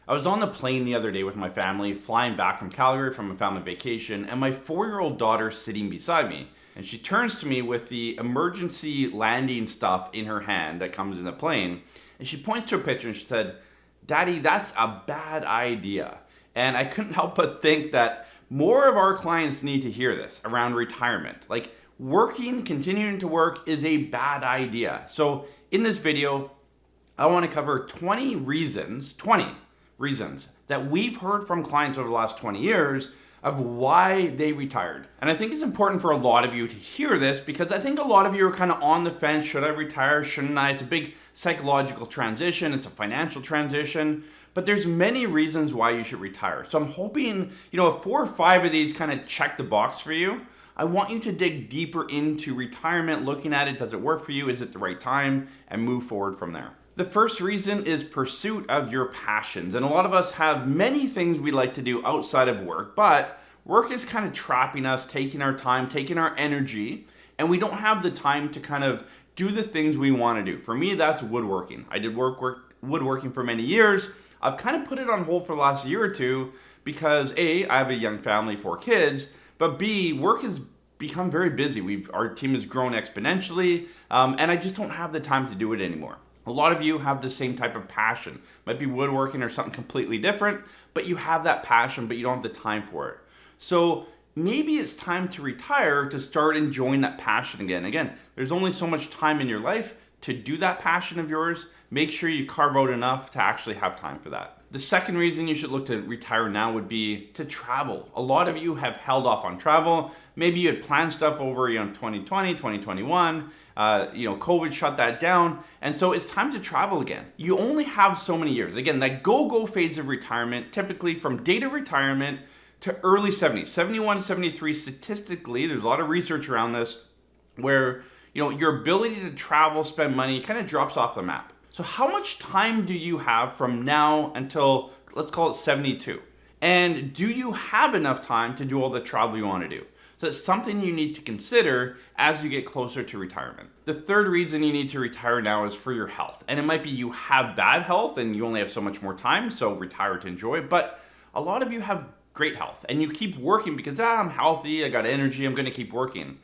I was on the plane the other day with my family, flying back from Calgary from a family vacation, and my 4-year-old daughter sitting beside me. And she turns to me with the emergency landing stuff in her hand that comes in the plane. And she points to a picture and she said, "Daddy, that's a bad idea." And I couldn't help but think that more of our clients need to hear this around retirement. Like, continuing to work is a bad idea. So in this video, I want to cover 20 reasons that we've heard from clients over the last 20 years of why they retired. And I think it's important for a lot of you to hear this because I think a lot of you are kind of on the fence. Should I retire? Shouldn't I? It's a big psychological transition. It's a financial transition. But there's many reasons why you should retire. So I'm hoping, if 4 or 5 of these kind of check the box for you, I want you to dig deeper into retirement, looking at it. Does it work for you? Is it the right time? And move forward from there. The first reason is pursuit of your passions. And a lot of us have many things we like to do outside of work, but work is kind of trapping us, taking our time, taking our energy, and we don't have the time to kind of do the things we want to do. For me, that's woodworking. I did woodworking for many years. I've kind of put it on hold for the last year or two because A, I have a young family, 4 kids, but B, work has become very busy. Our team has grown exponentially, and I just don't have the time to do it anymore. A lot of you have the same type of passion. Might be woodworking or something completely different, but you have that passion, but you don't have the time for it. So maybe it's time to retire to start enjoying that passion again. Again, there's only so much time in your life to do that passion of yours. Make sure you carve out enough to actually have time for that. The second reason you should look to retire now would be to travel. A lot of you have held off on travel. Maybe you had planned stuff over 2020, 2021. COVID shut that down. And so it's time to travel again. You only have so many years. Again, that go phase of retirement, typically from date of retirement to early 70s, 71 to 73, statistically, there's a lot of research around this where, your ability to travel, spend money kind of drops off the map. So how much time do you have from now until, let's call it 72? And do you have enough time to do all the travel you want to do? So it's something you need to consider as you get closer to retirement. The third reason you need to retire now is for your health. And it might be you have bad health and you only have so much more time, so retire to enjoy it. But a lot of you have great health and you keep working because I'm healthy, I got energy, I'm going to keep working.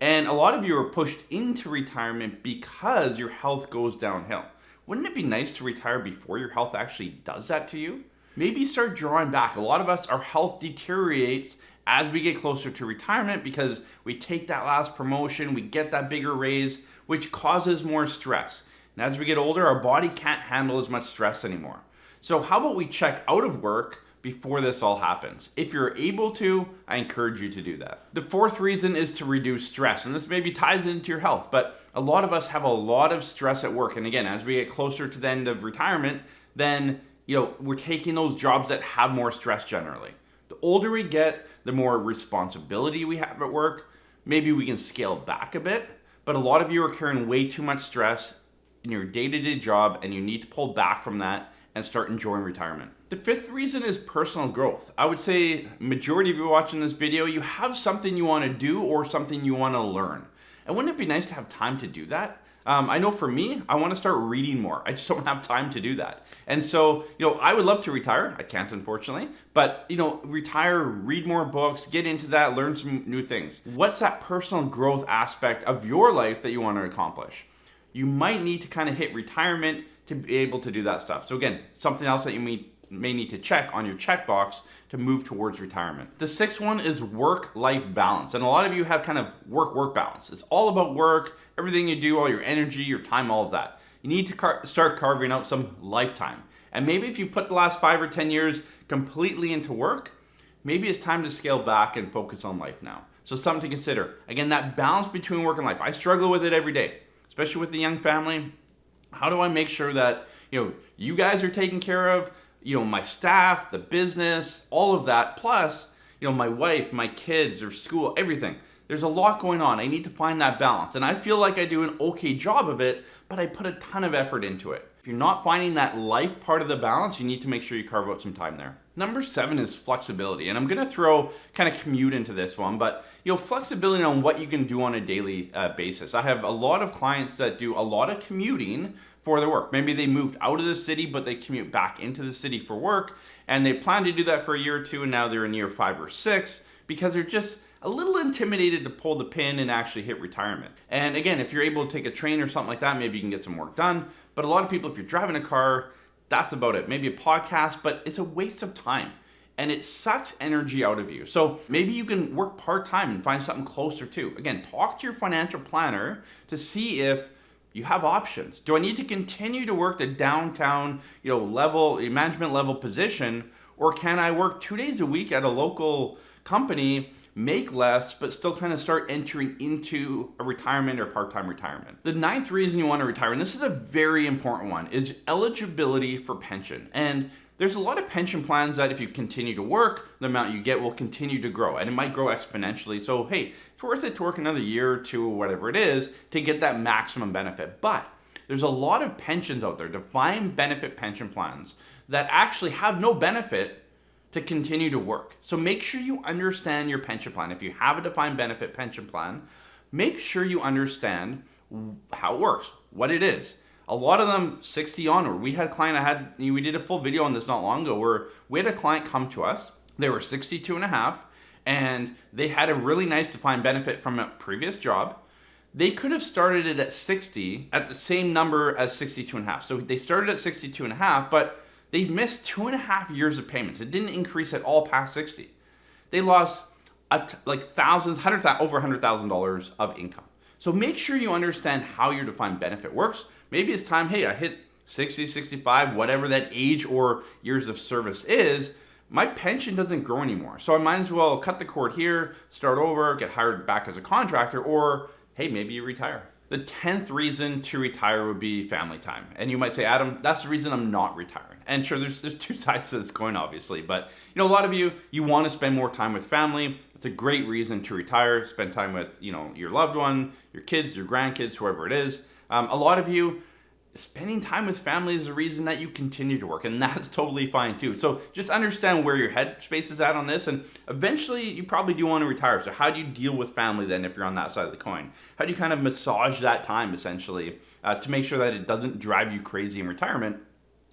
And a lot of you are pushed into retirement because your health goes downhill. Wouldn't it be nice to retire before your health actually does that to you? Maybe start drawing back. A lot of us, our health deteriorates as we get closer to retirement because we take that last promotion, we get that bigger raise, which causes more stress. And as we get older, our body can't handle as much stress anymore. So how about we check out of work before this all happens? If you're able to, I encourage you to do that. The fourth reason is to reduce stress, and this maybe ties into your health, but a lot of us have a lot of stress at work. And again, as we get closer to the end of retirement, then we're taking those jobs that have more stress generally. The older we get, the more responsibility we have at work. Maybe we can scale back a bit, but a lot of you are carrying way too much stress in your day-to-day job, and you need to pull back from that and start enjoying retirement. The fifth reason is personal growth. I would say majority of you watching this video, you have something you want to do or something you want to learn. And wouldn't it be nice to have time to do that? I know for me, I want to start reading more. I just don't have time to do that. And so, I would love to retire. I can't, unfortunately. But, retire, read more books, get into that, learn some new things. What's that personal growth aspect of your life that you want to accomplish? You might need to kind of hit retirement to be able to do that stuff. So again, something else that you may need to check on your checkbox to move towards retirement. The sixth one is work-life balance. And a lot of you have kind of work balance. It's all about work, everything you do, all your energy, your time, all of that. You need to start carving out some lifetime. And maybe if you put the last 5 or 10 years completely into work, maybe it's time to scale back and focus on life now. So something to consider. Again, that balance between work and life. I struggle with it every day, especially with the young family. How do I make sure that, you guys are taken care of, my staff, the business, all of that, plus, my wife, my kids, their school, everything. There's a lot going on. I need to find that balance. And I feel like I do an okay job of it, but I put a ton of effort into it. If you're not finding that life part of the balance, you need to make sure you carve out some time there. Number 7 is flexibility. And I'm going to throw kind of commute into this one, but flexibility on what you can do on a daily basis. I have a lot of clients that do a lot of commuting, for their work. Maybe they moved out of the city, but they commute back into the city for work, and they plan to do that for a year or two, and now they're in year 5 or 6 because they're just a little intimidated to pull the pin and actually hit retirement. And again, if you're able to take a train or something like that, maybe you can get some work done. But a lot of people, if you're driving a car, that's about it. Maybe a podcast, but it's a waste of time. And it sucks energy out of you. So maybe you can work part-time and find something closer to. Again, talk to your financial planner to see if you have options. Do I need to continue to work the downtown, level, management level position, or can I work 2 days a week at a local company, make less, but still kind of start entering into a retirement or part-time retirement? The 9th reason you want to retire, and this is a very important one, is eligibility for pension. And there's a lot of pension plans that if you continue to work, the amount you get will continue to grow, and it might grow exponentially. So hey, it's worth it to work another year or two or whatever it is to get that maximum benefit. But there's a lot of pensions out there, defined benefit pension plans, that actually have no benefit to continue to work. So make sure you understand your pension plan. If you have a defined benefit pension plan, make sure you understand how it works, what it is. A lot of them 60 onward. We had a client we did a full video on this not long ago where we had a client come to us. They were 62 and a half and they had a really nice defined benefit from a previous job. They could have started it at 60 at the same number as 62 and a half. So they started at 62 and a half, but they missed 2.5 years of payments. It didn't increase at all past 60. They lost thousands, over $100,000 of income. So make sure you understand how your defined benefit works. Maybe it's time, hey, I hit 60, 65, whatever that age or years of service is, my pension doesn't grow anymore. So I might as well cut the cord here, start over, get hired back as a contractor, or hey, maybe you retire. The 10th reason to retire would be family time. And you might say, Adam, that's the reason I'm not retiring. And sure, there's two sides to this coin, obviously. But a lot of you want to spend more time with family. It's a great reason to retire. Spend time with, your loved one, your kids, your grandkids, whoever it is. A lot of you, spending time with family is the reason that you continue to work, and that's totally fine too. So just understand where your headspace is at on this, and eventually you probably do want to retire. So how do you deal with family then if you're on that side of the coin? How do you kind of massage that time essentially to make sure that it doesn't drive you crazy in retirement?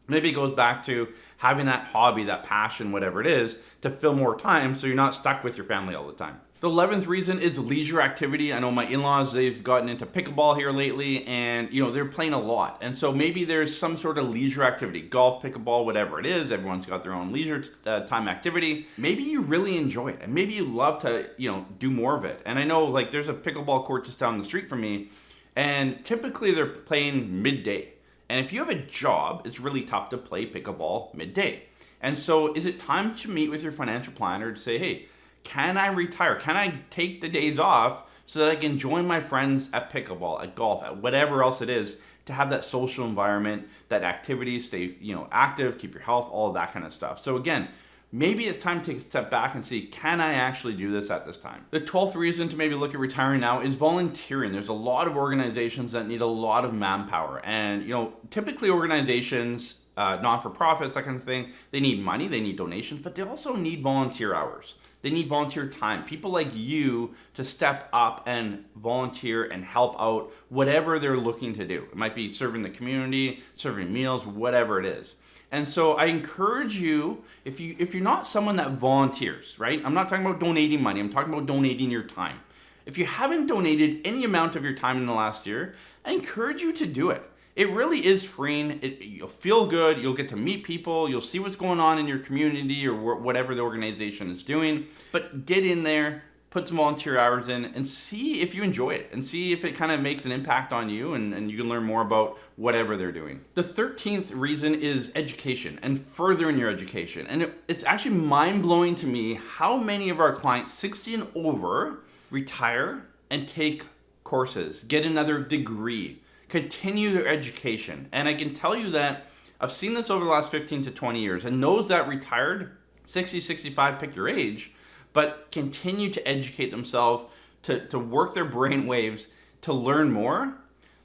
Maybe it goes back to having that hobby, that passion, whatever it is, to fill more time so you're not stuck with your family all the time. The 11th reason is leisure activity. I know my in-laws, they've gotten into pickleball here lately and, they're playing a lot. And so maybe there's some sort of leisure activity, golf, pickleball, whatever it is. Everyone's got their own leisure time activity. Maybe you really enjoy it and maybe you love to, do more of it. And I know there's a pickleball court just down the street from me and typically they're playing midday. And if you have a job, it's really tough to play pickleball midday. And so is it time to meet with your financial planner to say, hey, can I retire? Can I take the days off so that I can join my friends at pickleball, at golf, at whatever else it is, to have that social environment, that activity, stay active, keep your health, all of that kind of stuff. So again, maybe it's time to take a step back and see, can I actually do this at this time? The 12th reason to maybe look at retiring now is volunteering. There's a lot of organizations that need a lot of manpower. And typically organizations, non-for-profits, that kind of thing, they need money, they need donations, but they also need volunteer hours. They need volunteer time. People like you to step up and volunteer and help out whatever they're looking to do. It might be serving the community, serving meals, whatever it is. And so I encourage you, if you're not someone that volunteers, right? I'm not talking about donating money, I'm talking about donating your time. If you haven't donated any amount of your time in the last year, I encourage you to do it. It really is freeing. You'll feel good. You'll get to meet people. You'll see what's going on in your community or whatever the organization is doing. But get in there, put some volunteer hours in, and see if you enjoy it and see if it kind of makes an impact on you and you can learn more about whatever they're doing. The 13th reason is education and furthering your education. And it's actually mind-blowing to me how many of our clients 60 and over retire and take courses, get another degree, continue their education. And I can tell you that I've seen this over the last 15 to 20 years, and those that retired, 60, 65, pick your age, but continue to educate themselves, to work their brain waves, to learn more,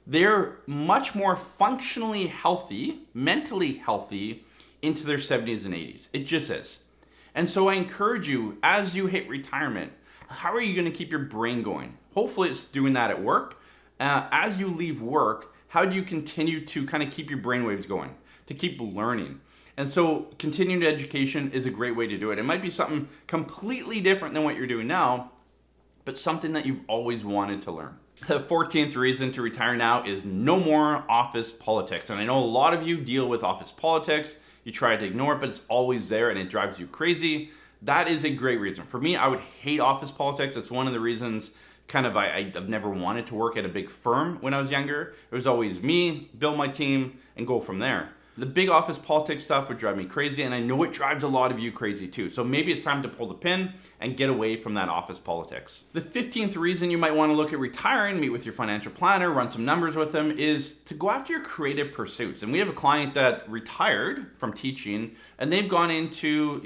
they're much more functionally healthy, mentally healthy into their 70s and 80s. It just is. And so I encourage you, as you hit retirement, how are you going to keep your brain going? Hopefully it's doing that at work. As you leave work, how do you continue to kind of keep your brainwaves going, to keep learning? And so continuing education is a great way to do it. It might be something completely different than what you're doing now, but something that you've always wanted to learn. The 14th reason to retire now is no more office politics. And I know a lot of you deal with office politics. You try to ignore it, but it's always there and it drives you crazy. That is a great reason. For me, I would hate office politics. It's one of the reasons I've never wanted to work at a big firm when I was younger. It was always me, build my team, and go from there. The big office politics stuff would drive me crazy, and I know it drives a lot of you crazy too. So maybe it's time to pull the pin and get away from that office politics. The 15th reason you might want to look at retiring, meet with your financial planner, run some numbers with them, is to go after your creative pursuits. And we have a client that retired from teaching, and they've gone into,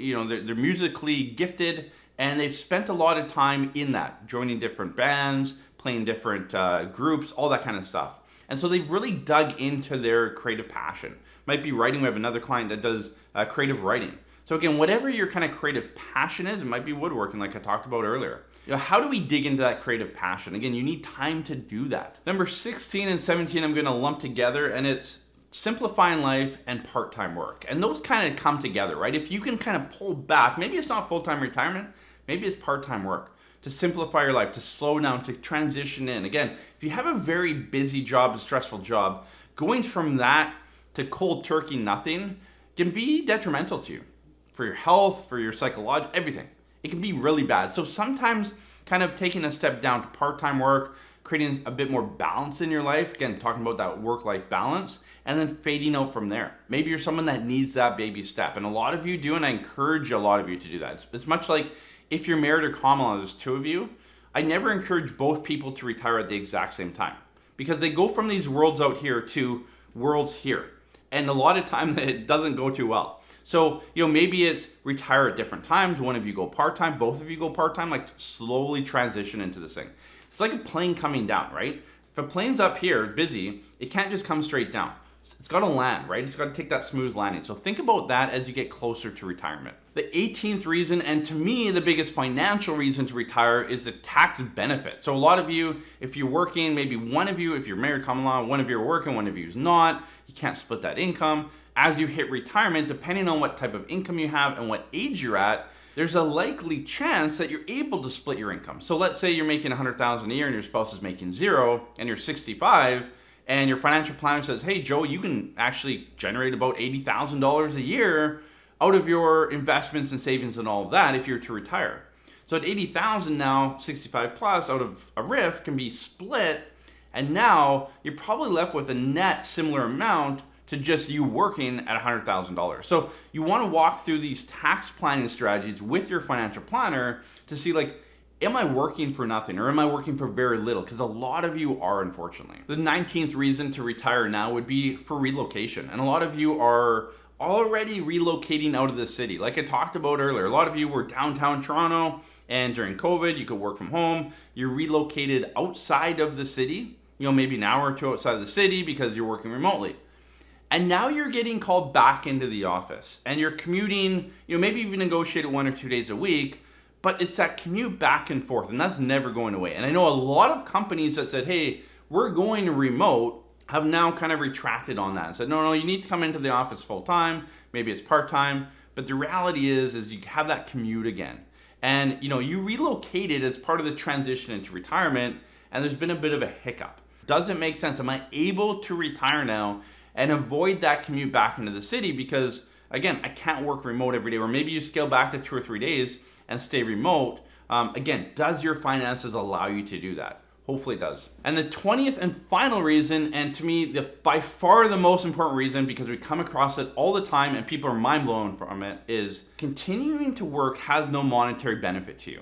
they're musically gifted, and they've spent a lot of time in that, joining different bands, playing different groups, all that kind of stuff. And so they've really dug into their creative passion. Might be writing. We have another client that does creative writing. So again, whatever your kind of creative passion is, it might be woodworking like I talked about earlier. How do we dig into that creative passion? Again, you need time to do that. Number 16 and 17 I'm going to lump together, and it's simplifying life and part-time work. And those kind of come together, right? If you can kind of pull back, maybe it's not full-time retirement, maybe it's part-time work, to simplify your life, to slow down, to transition in. Again, if you have a very busy job, a stressful job, going from that to cold turkey nothing can be detrimental to you, for your health, for your psychology, everything. It can be really bad. So sometimes kind of taking a step down to part-time work, creating a bit more balance in your life, again, talking about that work-life balance, and then fading out from there. Maybe you're someone that needs that baby step, and a lot of you do, and I encourage a lot of you to do that. It's much like if you're married or common, there's two of you, I never encourage both people to retire at the exact same time, because they go from these worlds out here to worlds here. And a lot of times it doesn't go too well. So, maybe it's retire at different times. One of you go part-time, both of you go part-time, like slowly transition into this thing. It's like a plane coming down, right? If a plane's up here, busy, it can't just come straight down. It's got to land, right? It's got to take that smooth landing. So think about that as you get closer to retirement. The 18th reason, and to me, the biggest financial reason to retire, is the tax benefit. So a lot of you, if you're working, maybe one of you, if you're married common law, one of you are working, one of you is not, you can't split that income. As you hit retirement, depending on what type of income you have and what age you're at, there's a likely chance that you're able to split your income. So let's say you're making $100,000 a year and your spouse is making $0 and you're 65, and your financial planner says, hey, Joe, you can actually generate about $80,000 a year out of your investments and savings and all of that if you're to retire. So at $80,000 now, 65 plus out of a RIF can be split, and now you're probably left with a net similar amount to just you working at $100,000. So you want to walk through these tax planning strategies with your financial planner to see, am I working for nothing, or am I working for very little? Because a lot of you are, unfortunately. The 19th reason to retire now would be for relocation. And a lot of you are already relocating out of the city. Like I talked about earlier, a lot of you were downtown Toronto, and during COVID, you could work from home. You're relocated outside of the city, maybe an hour or two outside of the city because you're working remotely. And now you're getting called back into the office, and you're commuting, maybe you've negotiated 1 or 2 days a week, but it's that commute back and forth, and that's never going away. And I know a lot of companies that said, hey, we're going remote, have now kind of retracted on that and said, no, you need to come into the office full time, maybe it's part-time, but the reality is you have that commute again. And you relocated as part of the transition into retirement, and there's been a bit of a hiccup. Does it make sense? Am I able to retire now and avoid that commute back into the city? Because again, I can't work remote every day, or maybe you scale back to 2 or 3 days and stay remote. Again, does your finances allow you to do that? Hopefully it does. And the 20th and final reason, and to me, by far the most important reason, because we come across it all the time and people are mind blown from it, is continuing to work has no monetary benefit to you.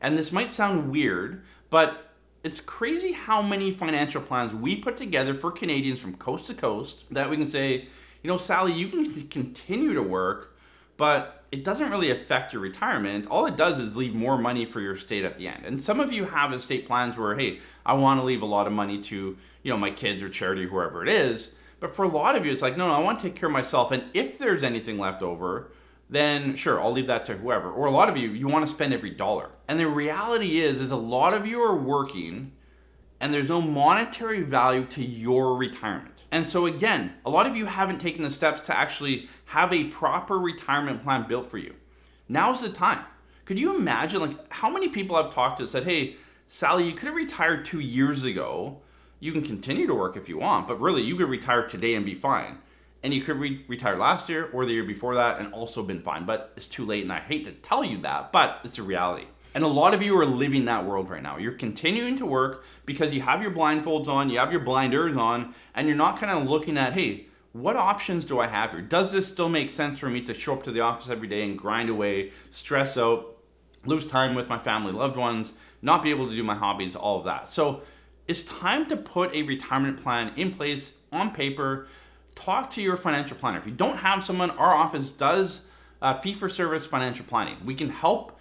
And this might sound weird, but it's crazy how many financial plans we put together for Canadians from coast to coast that we can say, Sally, you can continue to work, but it doesn't really affect your retirement. All it does is leave more money for your estate at the end. And some of you have estate plans where, hey, I want to leave a lot of money to, my kids or charity, whoever it is. But for a lot of you, it's like, no, I want to take care of myself. And if there's anything left over, then sure, I'll leave that to whoever. Or a lot of you want to spend every dollar. And the reality is a lot of you are working and there's no monetary value to your retirement. And so again, a lot of you haven't taken the steps to actually have a proper retirement plan built for you. Now's the time. Could you imagine like how many people I've talked to said, hey, Sally, you could have retired 2 years ago. You can continue to work if you want, but really you could retire today and be fine. And you could retire last year or the year before that and also been fine, but it's too late. And I hate to tell you that, but it's a reality. And a lot of you are living that world right now. You're continuing to work because you have your blindfolds on, you have your blinders on, and you're not kind of looking at, hey, what options do I have here? Does this still make sense for me to show up to the office every day and grind away, stress out, lose time with my family, loved ones, not be able to do my hobbies, all of that. So it's time to put a retirement plan in place on paper. Talk to your financial planner. If you don't have someone, our office does fee-for-service financial planning. We can help.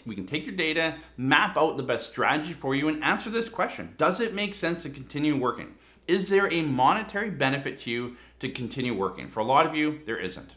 We can take your data, map out the best strategy for you, and answer this question. Does it make sense to continue working? Is there a monetary benefit to you to continue working? For a lot of you, there isn't.